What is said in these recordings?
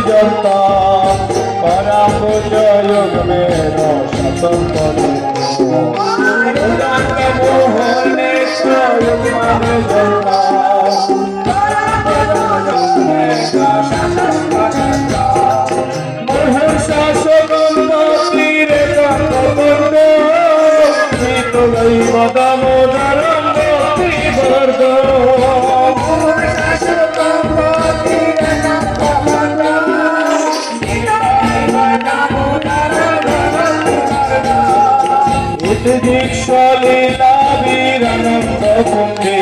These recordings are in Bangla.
जनता परामुज योग में কুম্ভে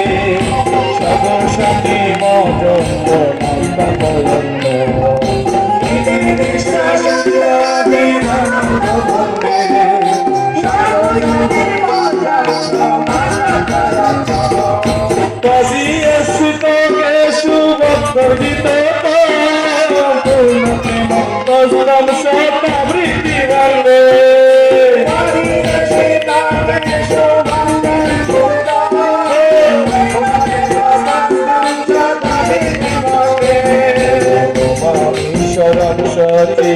সবসাথী মজন্দ সুবদ্ধজিত শতাবৃত্তি বলবে সরস্বতী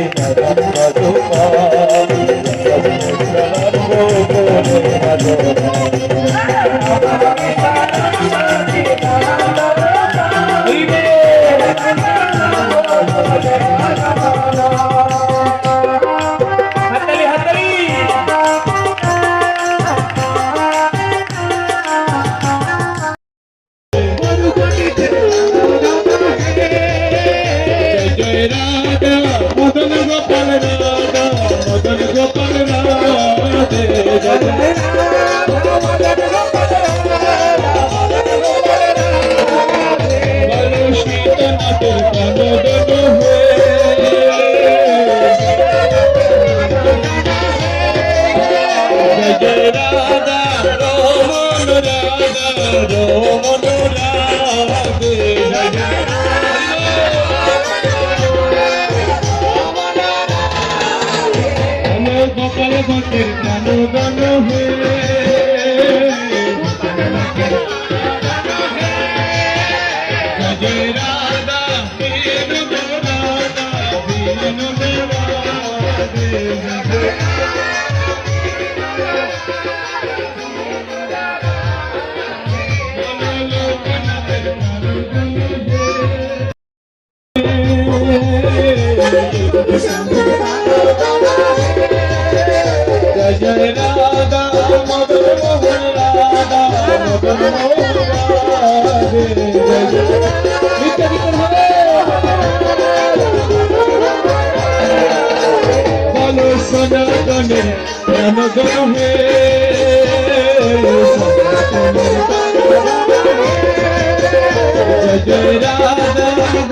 जय राधा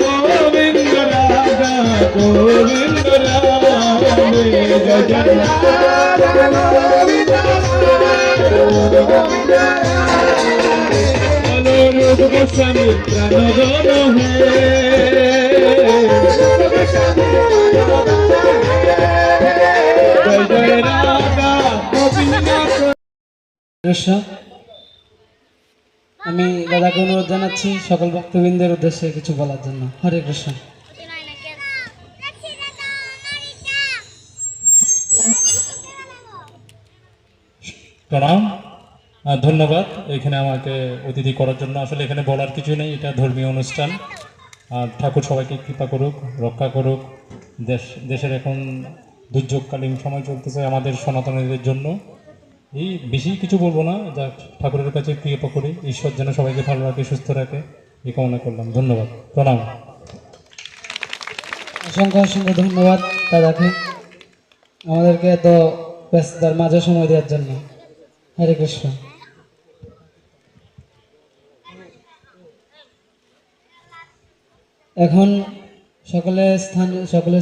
गोविंद राधा गोविंद राम जय राधा गोविंद अनुरूप गोस्वामी प्रणगन जय राधा गोविंद। আমি দাদাকে অনুরোধ জানাচ্ছি সকল ভক্তবৃন্দের উদ্দেশ্যে কিছু বলার জন্য। হরে কৃষ্ণ। প্রণাম, ধন্যবাদ এখানে আমাকে অতিথি করার জন্য। আসলে এখানে বলার কিছু নেই, এটা ধর্মীয় অনুষ্ঠান। আর ঠাকুর সবাইকে কৃপা করুক, রক্ষা করুক। দেশের এখন দুর্যোগকালীন সময় চলতেছে আমাদের সনাতনীদের জন্য। এই বেশি কিছু বলবো না, যা ঠাকুরের কাছে কৃপা করি, ঈশ্বর যেন সবাইকে ভালো রাখে, সুস্থ রাখে, এই কামনা করলাম। ধন্যবাদ, প্রণাম। অসংখ্য অসংখ্য ধন্যবাদ দাদাকে আমাদেরকে এত ব্যস্ততার মাঝে সময় দেওয়ার জন্য। হরে কৃষ্ণ। এখন সকলে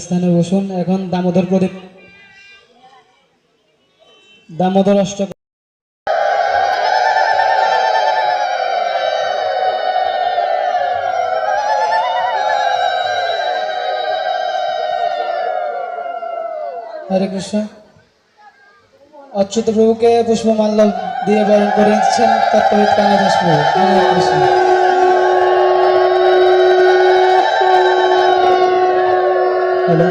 স্থানে বসুন। এখন দামোদর অষ্টক। হরে কৃষ্ণ। অচ্যুত প্রভুকে পুষ্পমাল্য দিয়ে বরণ করে দিচ্ছেন তত্ত্ববিদ কানাদাস প্রভু। Hare Krishna. Hello.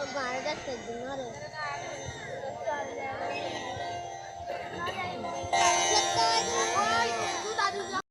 Agora dá tudo, não é?